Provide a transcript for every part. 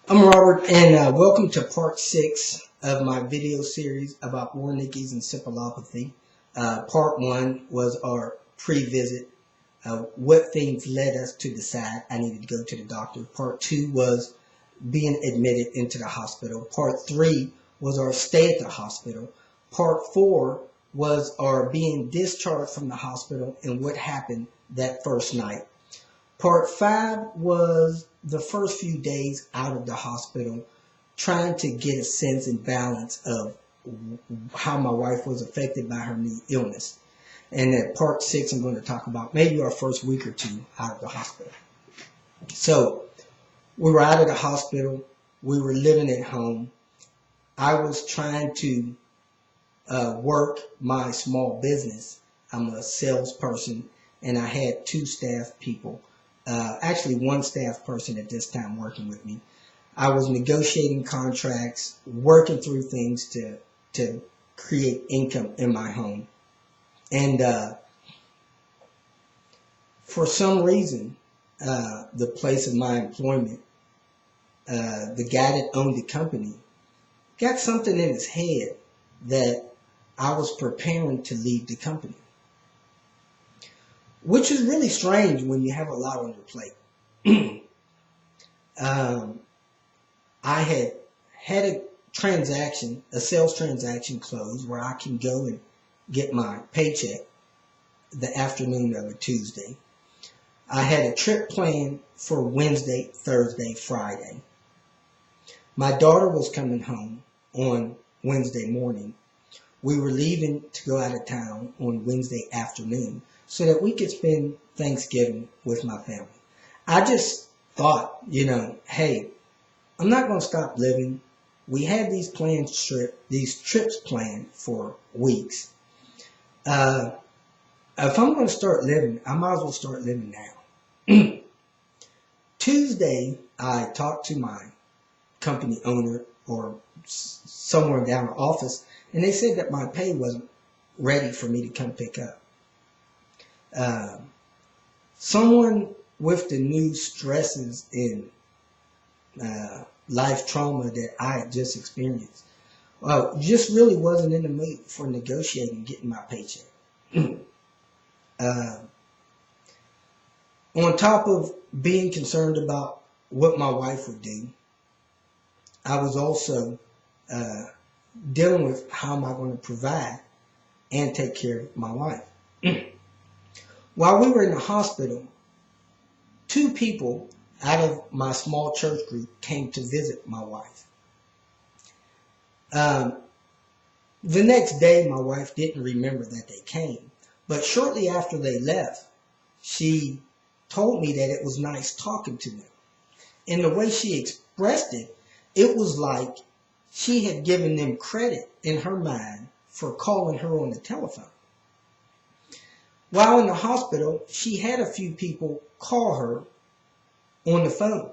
I'm Robert, and welcome to part 6 of my video series about Wernicke's encephalopathy. Part 1 was our pre-visit, what things led us to decide I needed to go to the doctor. Part 2 was being admitted into the hospital. Part 3 was our stay at the hospital. Part 4 was our being discharged from the hospital and what happened that first night. Part 5 was the first few days out of the hospital, trying to get a sense and balance of how my wife was affected by her new illness. And at part 6, I'm going to talk about maybe our first week or two out of the hospital. So we were out of the hospital. We were living at home. I was trying to work my small business. I'm a salesperson, and I had 2 staff people. Actually 1 staff person at this time working with me. I was negotiating contracts, working through things to create income in my home. And for some reason, the place of my employment, the guy that owned the company, got something in his head that I was preparing to leave the company. Which is really strange when you have a lot on your plate. I had a transaction, a sales transaction closed where I can go and get my paycheck the afternoon of a Tuesday. I had a trip planned for Wednesday, Thursday, Friday. My daughter was coming home on Wednesday morning. We were leaving to go out of town on Wednesday afternoon so that we could spend Thanksgiving with my family. I just thought, hey, I'm not going to stop living. We had these trips planned for weeks. If I'm going to start living, I might as well start living now. Tuesday, I talked to my company owner or somewhere down the office, and they said that my pay wasn't ready for me to come pick up. Someone with the new stresses and life trauma that I had just experienced just really wasn't in the mood for negotiating getting my paycheck. On top of being concerned about what my wife would do, I was also dealing with how am I going to provide and take care of my wife. While we were in the hospital, 2 people out of my small church group came to visit my wife. The next day, my wife didn't remember that they came, but shortly after they left, she told me that it was nice talking to them. And the way she expressed it, it was like she had given them credit in her mind for calling her on the telephone. While in the hospital, she had a few people call her on the phone.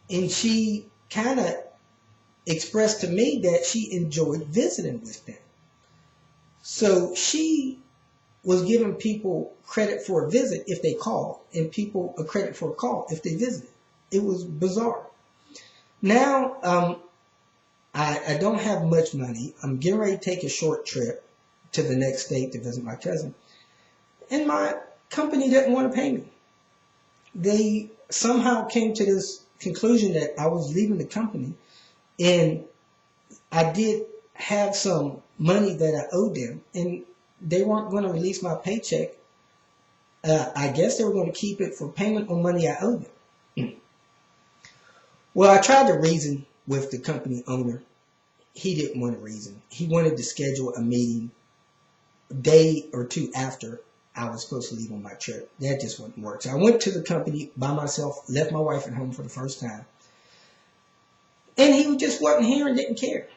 And she kind of expressed to me that she enjoyed visiting with them. So she was giving people credit for a visit if they called, and people a credit for a call if they visited. It was bizarre. Now, I don't have much money. I'm getting ready to take a short trip to the next state to visit my cousin. And my company didn't want to pay me. They somehow came to this conclusion that I was leaving the company, and I did have some money that I owed them, and they weren't going to release my paycheck. I guess they were going to keep it for payment on money I owed them. Well, I tried to reason with the company owner. He didn't want to reason. He wanted to schedule a meeting a day or 2 after I was supposed to leave on my trip. That just wouldn't work. So I went to the company by myself, left my wife at home for the first time. And he just wasn't here and didn't care.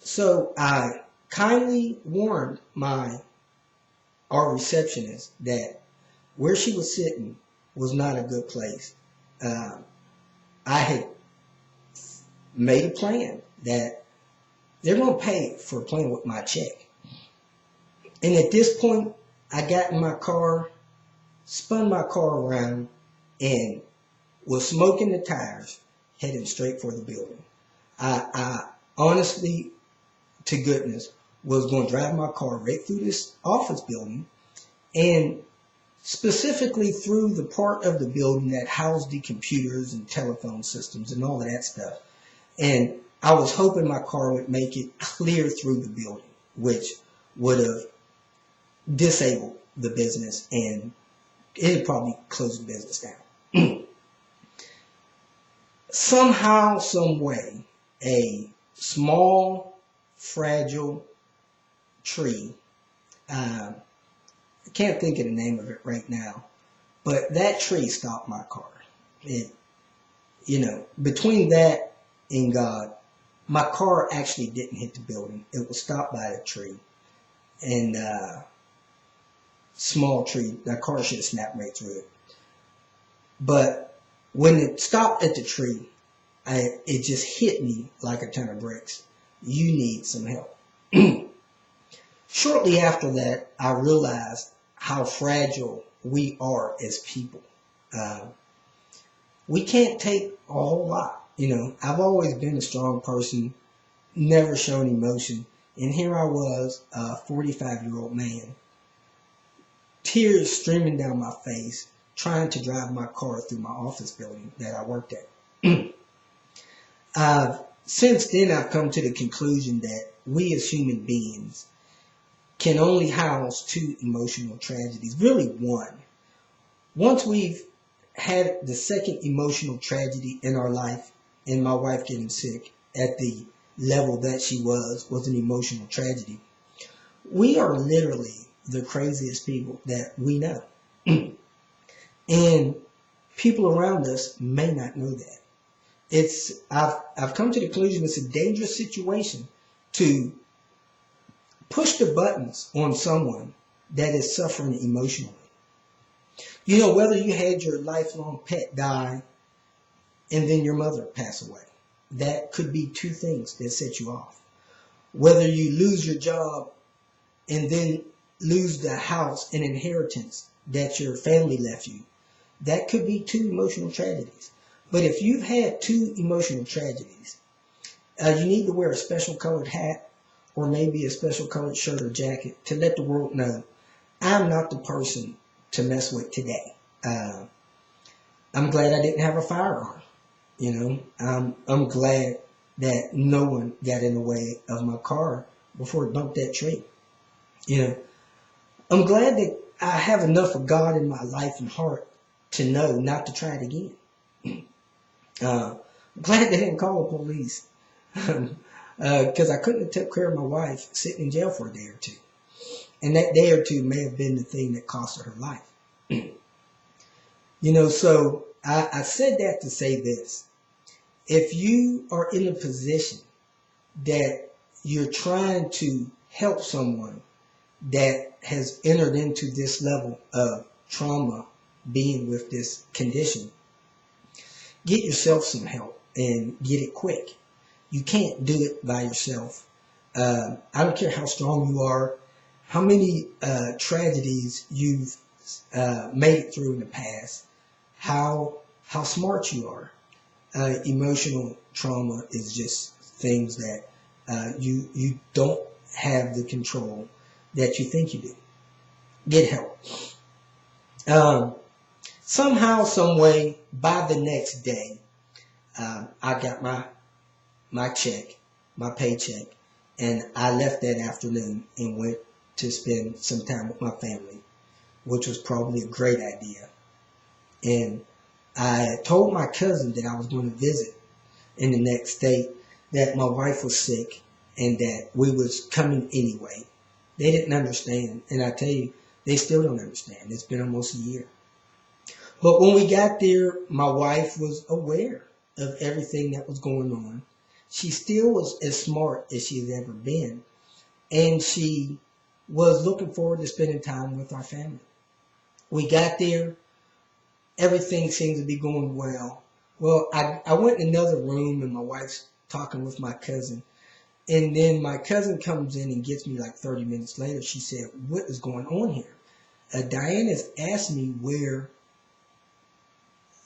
So I kindly warned our receptionist that where she was sitting was not a good place. I had made a plan that they're going to pay for playing with my check. And at this point, I got in my car, spun my car around, and was smoking the tires heading straight for the building. I honestly, to goodness, was going to drive my car right through this office building, and specifically through the part of the building that housed the computers and telephone systems and all of that stuff. And I was hoping my car would make it clear through the building, which would have disabled the business, and it would probably close the business down. Somehow, some way, a small, fragile tree, I can't think of the name of it right now, but that tree stopped my car. It, between that and God, my car actually didn't hit the building. It was stopped by a tree. And small tree, that car should have snapped right through it. But when it stopped at the tree, it just hit me like a ton of bricks. You need some help. Shortly after that, I realized how fragile we are as people. We can't take a whole lot. I've always been a strong person, never shown emotion. And here I was, a 45-year-old man, tears streaming down my face, trying to drive my car through my office building that I worked at. Since then, I've come to the conclusion that we as human beings can only house two emotional tragedies, really one. Once we've had the second emotional tragedy in our life, and my wife getting sick at the level that she was an emotional tragedy, we are literally the craziest people that we know. And people around us may not know that. I've come to the conclusion it's a dangerous situation to push the buttons on someone that is suffering emotionally. Whether you had your lifelong pet die and then your mother pass away, that could be two things that set you off. Whether you lose your job and then lose the house and inheritance that your family left you, that could be two emotional tragedies. But if you've had two emotional tragedies, you need to wear a special colored hat or maybe a special colored shirt or jacket to let the world know I'm not the person to mess with today. I'm glad I didn't have a firearm. I'm glad that no one got in the way of my car before it bumped that tree. I'm glad that I have enough of God in my life and heart to know not to try it again. I'm glad they didn't call the police because I couldn't have took care of my wife sitting in jail for a day or two. And that day or two may have been the thing that cost her life. So I said that to say this. If you are in a position that you're trying to help someone that has entered into this level of trauma, being with this condition, get yourself some help and get it quick. You can't do it by yourself. I don't care how strong you are, how many tragedies you've made it through in the past, how smart you are. Emotional trauma is just things that you don't have the control that you think you do. Get help. Somehow, some way, by the next day, I got my check, my paycheck, and I left that afternoon and went to spend some time with my family, which was probably a great idea. And I told my cousin that I was going to visit in the next state, that my wife was sick and that we was coming anyway. They didn't understand, and I tell you, they still don't understand. It's been almost a year. But when we got there, my wife was aware of everything that was going on. She still was as smart as she had ever been, and she was looking forward to spending time with our family. We got there. Everything seemed to be going well. Well, I went in another room and my wife's talking with my cousin. And then my cousin comes in and gets me like 30 minutes later. She said, "What is going on here? Diane has asked me where,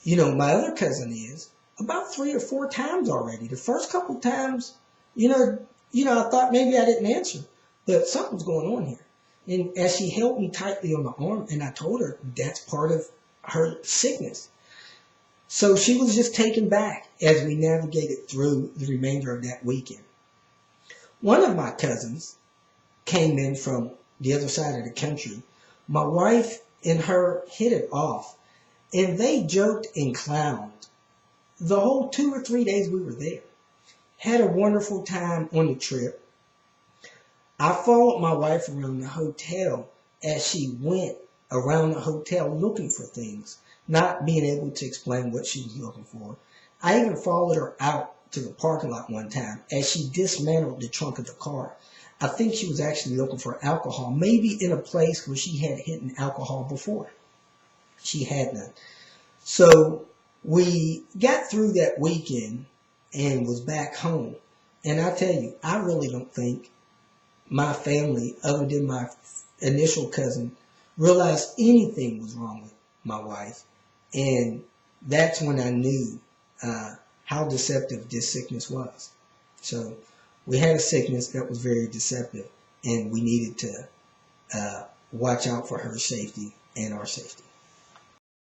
my other cousin is. about 3 or 4 times already. The first couple times, I thought maybe I didn't answer, but something's going on here. And as she held me tightly on the arm, and I told her that's part of her sickness. So she was just taken back as we navigated through the remainder of that weekend. One of my cousins came in from the other side of the country. My wife and her hit it off, and they joked and clowned the whole 2 or 3 days we were there. Had a wonderful time on the trip. I followed my wife around the hotel as she went around the hotel looking for things, not being able to explain what she was looking for. I even followed her out to the parking lot one time as she dismantled the trunk of the car. I think she was actually looking for alcohol, maybe in a place where she had hidden alcohol before. She had none. So we got through that weekend and was back home. And I tell you, I really don't think my family, other than my initial cousin, realized anything was wrong with my wife. And that's when I knew how deceptive this sickness was. So we had a sickness that was very deceptive, and we needed to watch out for her safety and our safety.